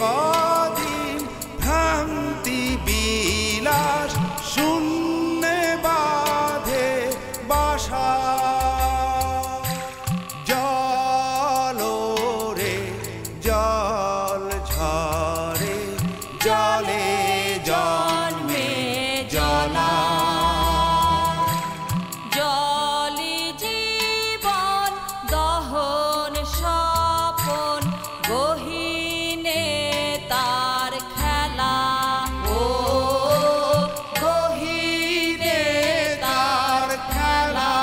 কদিন ভ্রান্তি বিলাস শূন্যে বাঁধে বাসা জল রে জল ঝরে জলে জন্মে জলা জলি জীবন দহন স্বপন গহীনে তার খেলা ও গহীনে তার খেলা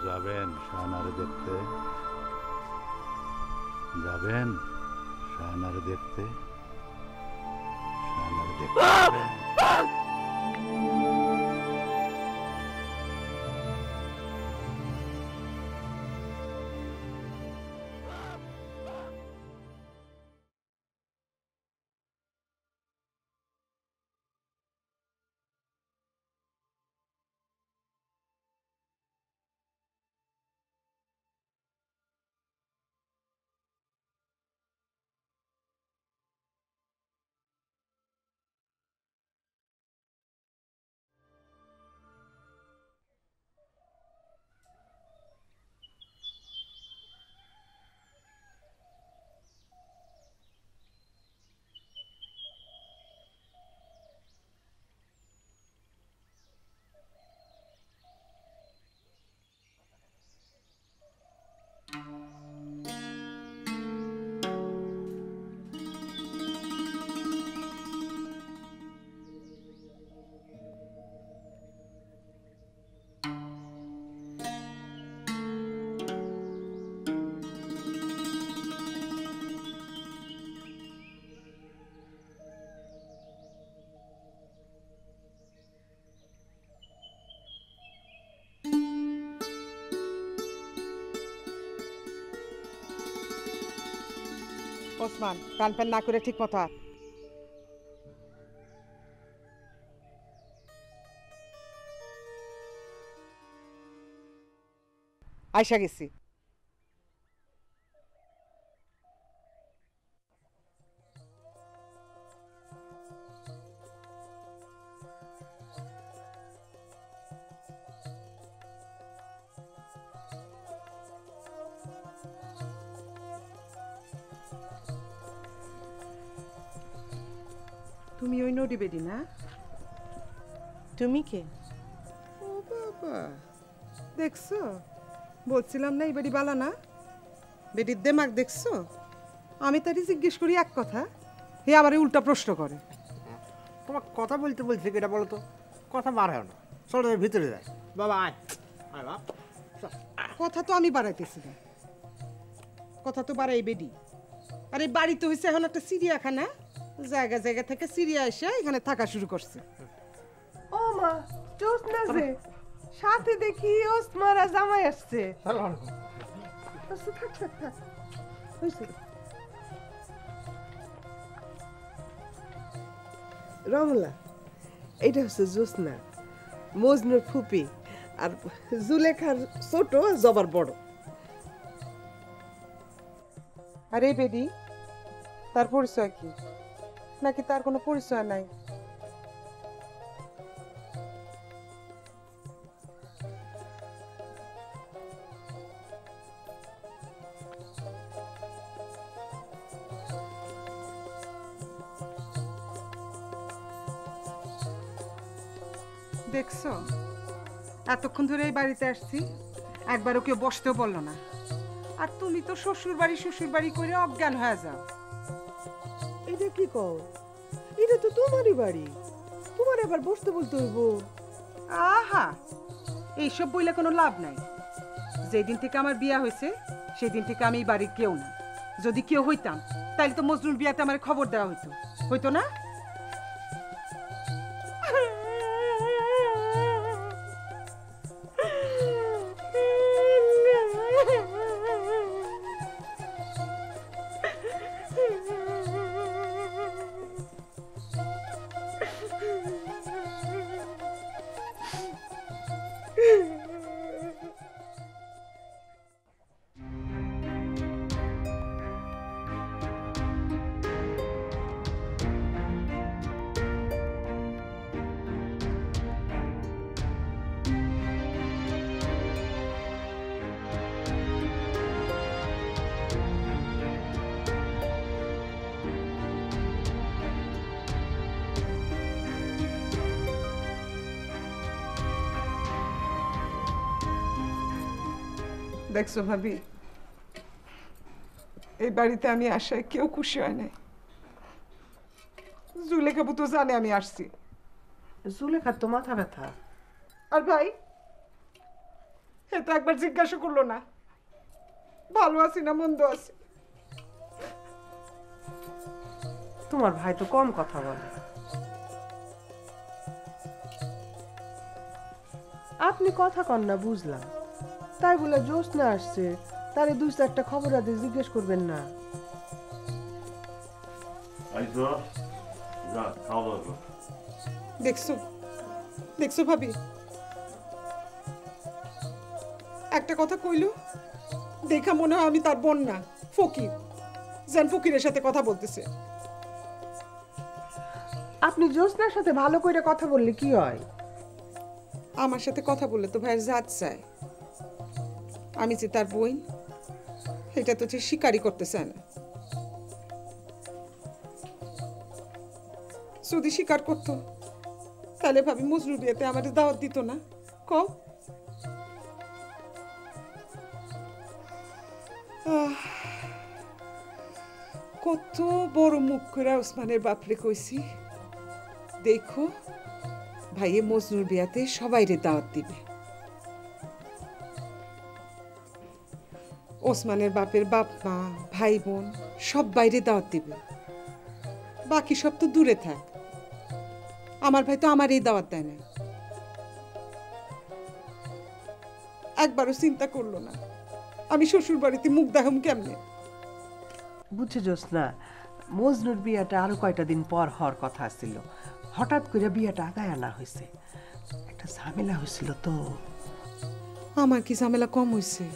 যাবেন শাহনারে দেখতে যাবেন শাহনারে দেখতে যাবেন ওসমান কান প্যান না করে ঠিক মতো আয়সা গেছি তুমি ওই নডি বেডি না? তুমি কে? ও বাবা, দেখছো বলছিলাম না এই বেডি বালা না? বেডির দেমাগ দেখছো? আমি তারই জিজ্ঞেস করি এক কথা, হে আমারে উল্টা প্রশ্ন করে। তোমার কথা বলতে বলছে এটা বলো তো, কথা বাড়ায় না, চলো ভিতরে যায়। বাবা আয়, আয় বাপ। কথা তো আমি বাড়াইতেছি না, কথা তো বাড়াই বেডি। আরে বাড়ি তো হয়েছে এখন একটা চিড়িয়াখানা, জায়গা জায়গা থেকে চিড়িয়া এসে এখানে থাকা শুরু করছে। ও মা, জোৎস্না যে সাথে দেখি ওসমারা জামাই আসছে। আচ্ছা, থাক থাক থাক, হয়েছে। রমলা, এটা হচ্ছে জোৎস্না, মজনুর ফুপি, আর জুলেখার ছোট, জবার বড়। আরে বেডি, তার পরিচয় কি? নাকি তার কোনো পরিচয় নাই? দেখছো, এতক্ষণ ধরে এই বাড়িতে আসছি, একবারও কেউ বসতেও বললো না। আর তুমি তো শ্বশুর বাড়ি করে অজ্ঞান হয়ে যাও। এটা কি কও? এটা তো তোমারই বাড়ি, তোমার আবার বসতে বলতে হইব? আহা, এইসব বইলে কোনো লাভ নাই। যেদিন থেকে আমার বিয়া হয়েছে সেদিন থেকে আমি এই বাড়ির কেউ না। যদি কেউ হইতাম তাহলে তো মজনুর বিয়াতে আমার খবর দেওয়া হইতো, হইতো না? দেখছো ভাবি, এই বাড়িতে আমি আসায় কেউ খুশি হয় নাই। জুলেখা তো জানে আমি আসছি। জুলেখার তো মাথা ব্যথা। আর ভাই, এ তো একবার জিজ্ঞাসা করলো না ভালো আছি না মন্দ আছি। তোমার ভাই তো কম কথা বলে। আপনি কথা কন না বুঝলাম, তাই বলে জোৎস্না আসছে তারে 2-4টা খবর আদি জিজ্ঞেস করবেন না? দেখছো দেখছো ভাবি, একটা কথা কইলো দেখা মনে হয় আমি তার বোন না, ফকির। যেন ফকিরের সাথে কথা বলতেছে। আপনি জোৎস্নার সাথে ভালো করে কথা বললে কি হয়? আমার সাথে কথা বললে তো ভাইয়ের জাত চায়। আমি যে তার বোন, এটা তো যে স্বীকারই করতে চায় না। যদি স্বীকার করতো তাহলে ভাবি মজনুর বিয়েতে আমাদের দাওয়াত দিত না। কও, কত বড় মুখ করে ওসমানের বাপরে কইছি, দেখো ভাইয়ে মজনুর বিয়াতে সবাইরে দাওয়াত দিবে। ওসমানের বাপের বাপ মা ভাই বোন সব বাইরে দাওয়াত দিবে, বাকি সব তো দূরে থাক। আমার ভাই তো আমার এই দাওয়াত দেয় না, একবারও চিন্তা করলো না আমি শ্বশুর বাড়িতে মুখ দেখাম কেমনে। বুঝছে জোৎস্না, মজনুর বিয়াটা আরো কয়টা দিন পর হওয়ার কথা ছিল, হঠাৎ করে বিয়াটা আগায় আনা হয়েছে। একটা ঝামেলা হয়েছিল তো। আমার কি ঝামেলা কম হয়েছে?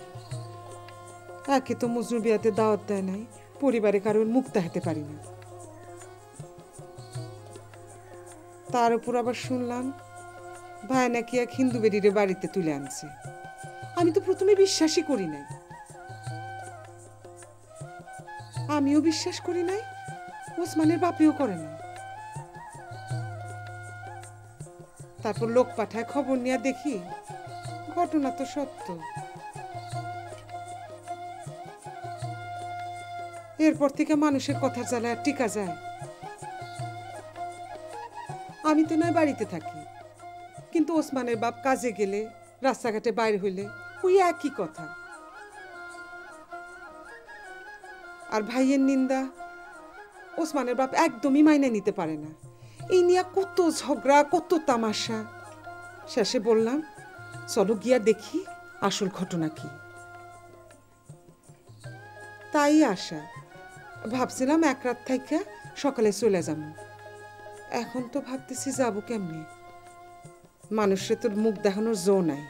একে তো মজনুর বিয়াতে দাওয়াত দেয় নাই, পরিবারে কারোর মুখ দেখাতে পারি না। তার উপর আবার শুনলাম ভাই নাকি এক হিন্দু বেরিরে বাড়িতে তুলে আনছে। আমি তো প্রথমে বিশ্বাসই করি নাই। আমিও বিশ্বাস করি নাই, ওসমানের বাপিও করে না। তারপর লোক পাঠায় খবর নিয়ে দেখি ঘটনা তো সত্য। এরপর থেকে মানুষের কথার জ্বালা আর টিকা যায়? আমি তো নয় বাড়িতে থাকি, কিন্তু ওসমানের বাপ কাজে গেলে, রাস্তাঘাটে বাইরে হইলে ওই একই কথা। আর ভাইয়ের নিন্দা ওসমানের বাপ একদমই মাইনে নিতে পারে না। এই নিয়ে কত ঝগড়া, কত তামাশা। শেষে বললাম, চলো গিয়া দেখি আসল ঘটনা কি। তাই আশা, ভাবছিলাম এক রাত থাইকা সকালে চলে যাব। এখন তো ভাবতেছি যাব কেমনে, মানুষের তোর মুখ দেখানোর জো নাই।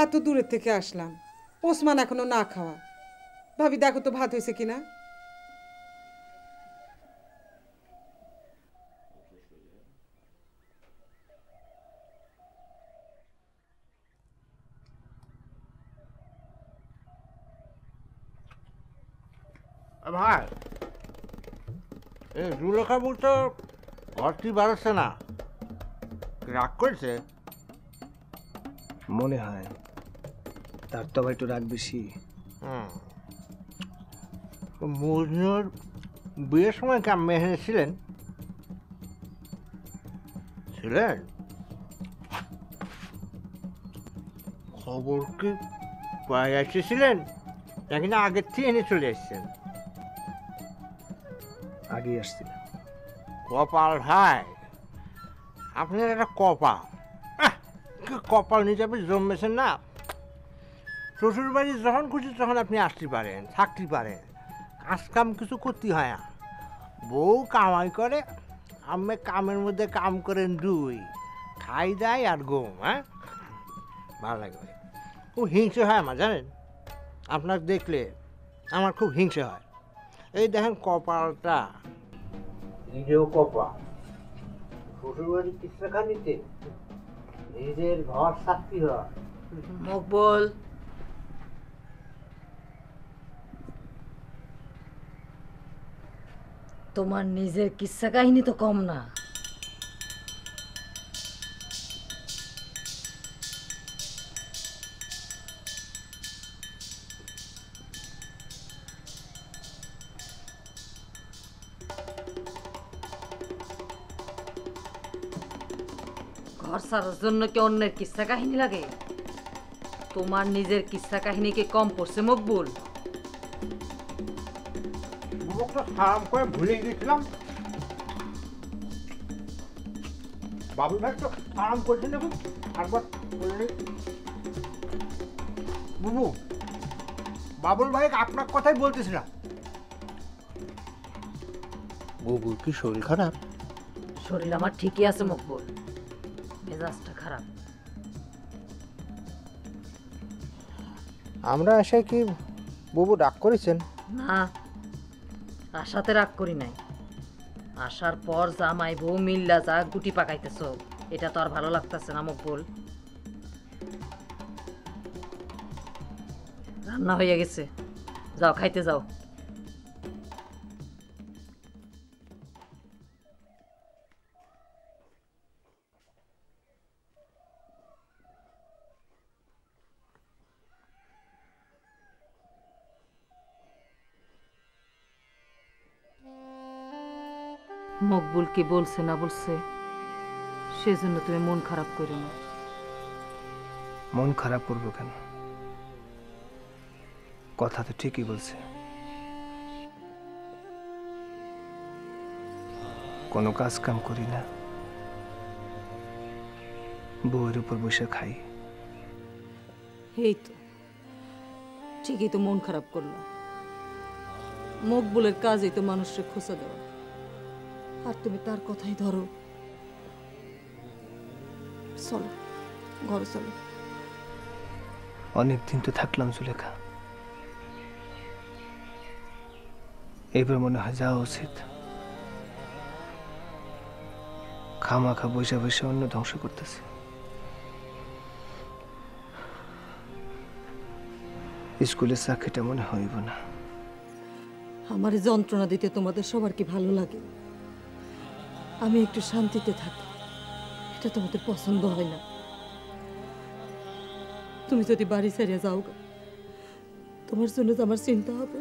এত দূরের থেকে আসলাম, ওসমান এখনো না খাওয়া। ভাবি দেখো তো ভাত হয়েছে কিনা। ভাই এই জুলেখা বলতো ঘরটি বাড়াচ্ছে না, রাগ করেছে? মনে হয় তার তো একটু রাগ বেশি। মজনুর বিয়ের সময় কি আম্মা এখানে ছিলেন? ছিলেন? খবর কি পাই এসেছিলেন নাকি না আগের থেকে এনে চলে এসছেন? আগেই আসছিল। কপাল ভাই, আপনার একটা কপাল। কি কপাল নিয়ে যাবে জন্মেছেন না। শ্বশুর বাড়ি যখন খুশি তখন আপনি আসতে পারেন, থাকতে পারেন, কাজ কাম কিছু করতে হয় না। বউ কামাই করে, আমি কামের মধ্যে কাম করেন দুই, খাই দাই আর ঘুম। হ্যাঁ, ভালো লাগে। খুব হিংসে হয় আমার, জানেন? আপনাকে দেখলে আমার খুব হিংসে হয়। এই দেখেন কপালটা, নিজেও কপাল, শ্বশুরবাড়ির কিসরাখানিতে নিজের ঘর সাক্ষী হয়। মকবুল, তোমার নিজের কিস্সা কাহিনী তো কম না। ঘর সারার জন্য কি অন্যের কিস্সা কাহিনী লাগে? তোমার নিজের কিস্সা কাহিনী কি কম পড়ছে মকবুল? মুখটা সারাম করে ভুলে গেছিলাম। বাবুল ভাই তো আরাম করছেন এখন, একবার বললে। বুবু, বাবুল ভাই আপনার কথাই বলতেছিলাম। বুবুর কি শরীর খারাপ? শরীর আমার ঠিকই আছে মকবুল, মেজাজটা খারাপ। আমরা আশায় কি বুবু রাগ করেছেন? না, আশাতে রাগ করি নাই। আসার পর জামাই বউ মিল্লা যা গুটি পাকাইতেছ, এটা তো আর ভালো লাগতেছে না মকবুল। রান্না হয়ে গেছে, যাও খাইতে যাও। মকবুল কি বলছে না বলছে সেজন্য তুমি মন খারাপ করো না। মন খারাপ করবো কেন? কথা তো ঠিকই বলছে। কোনো কাজ কাম করি না, বউয়ের উপর বসে খাই। এই তো ঠিকই তো মন খারাপ করলো। মকবুলের কাজই তো মানুষকে খোঁচা দেওয়া, আর তুমি তার কথাই ধরো। চলো ঘরে চলো। অনেকদিন তো থাকলাম জুলেখা, এবার মনে হয় যাওয়া উচিত। খামাখা বসে বসে অন্য ধ্বংস করতেছে। স্কুলের চাকরিটা মনে হইব না। আমার যন্ত্রণা দিতে তোমাদের সবার কি ভালো লাগে? আমি একটু শান্তিতে থাকি, এটা এটা তোমাদের পছন্দ হয় না। তুমি যদি বাড়ি ছেড়ে যাও গা, তোমার জন্য তো আমার চিন্তা হবে,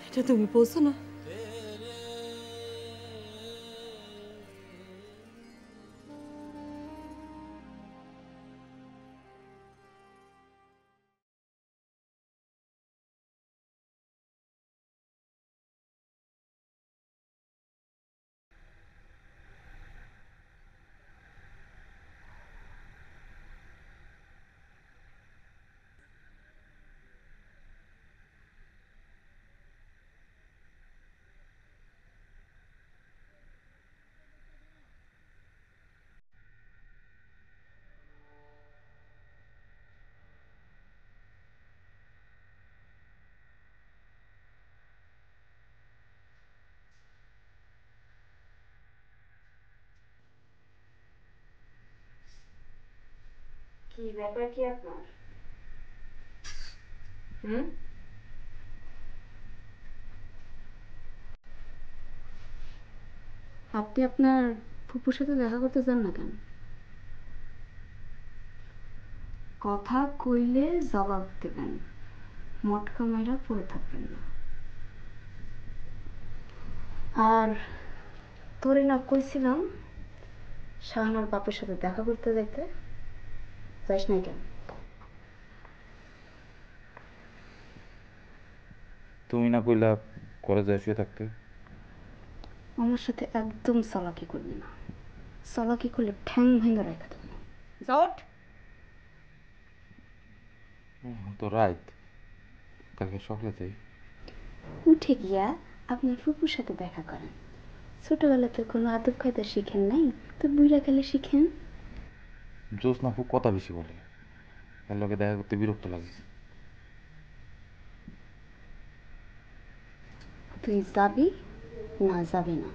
এটা তুমি বোঝো না? কি ব্যাপার কি আপনার? আপনি আপনার ফুপুর সাথে দেখা করতে চান না কেন? কথা কইলে জবাব দেবেন, মটকা মাইরা পড়ে থাকবেন না। আর তোরে না কইছিলাম শাহানার বাপের সাথে দেখা করতে যাইতে, যাইস না কেন? তুমি না কইলা কলেজে শুয়ে থাকতে? আমার সাথে একদম চালাকি করবি না, চালাকি করলে ঠ্যাং ভেঙে রেখে দেবো। জট তো রাইত, কালকে সকালে যাই। উঠে গিয়া আপনার ফুপুর সাথে দেখা করেন। ছোটবেলাতে কোনো আদব কায়দা শিখেন নাই, তো বুড়া কালে শিখেন। জোৎস্না খুব কথা বেশি বলে, এর লগে দেখা করতে বিরক্ত লাগে। তুই যাবি না যাবি না?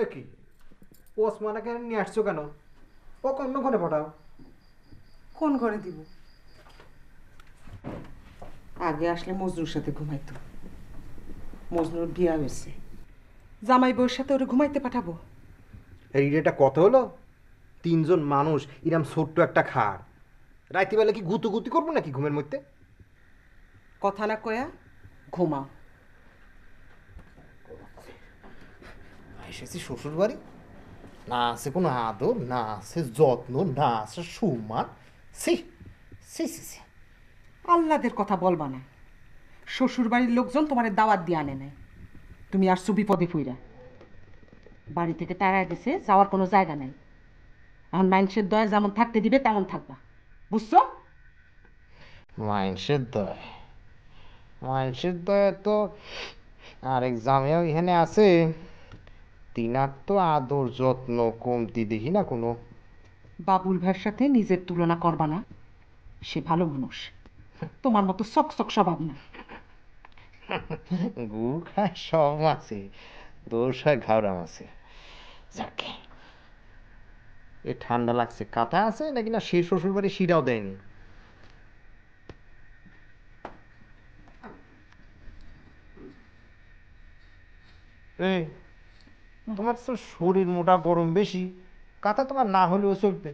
এ কি ওসমানাকে নিয়ে আসছো কেন? ও অন্য ঘরে পাঠাও। কোন ঘরে দিব? আগে আসলে মজনুর সাথে ঘুমাইতো, মজনুর বিয়া হয়েছে, জামাই বউর সাথে ওরে ঘুমাইতে পাঠাবো? এই এটা কত হলো? 3 জন মানুষ ইরাম ছোট্ট একটা খাট, রাত্রিবেলা কি গুতুগুতি করবো নাকি ঘুমের মধ্যে? কথা না কয়া ঘুমাও। এসেছি শ্বশুর বাড়ি, না আছে কোনো আদর, না আছে যত্ন, না আছে সম্মান। সি সি সি সি, আল্লাদের কথা বলবা না। শ্বশুর বাড়ির লোকজন তোমার দাওয়াত দিয়ে আনে নাই, তুমি আসছো বিপদে ফুইরা। বাড়ি থেকে তাড়ায় দিছে, যাওয়ার কোনো জায়গা নাই। এখন মানুষের দয়া যেমন থাকতে দিবে তেমন থাকবা, বুঝছো? মাইন্সের দয়, মাইন্সের দয় তো আরেক জামেও এখানে আছে। তিনার তো আদর যত্ন কমতি দেখি না কোনো। বাবুল ভাইয়ের সাথে নিজের তুলনা করবা না, সে ভালো মানুষ, তোমার মতো চকচক স্বভাব না। গু খায় সব আছে, দোষ হয় ঘাওড়াম আছে। যাকে এ ঠান্ডা লাগছে, কাঁথা আছে নাকি না? সে শ্বশুর বাড়ি শিরাও দেয়নি। এই তোমার তো শরীর মোটা গরম বেশি, কাঁথা তোমার না হলেও চলবে।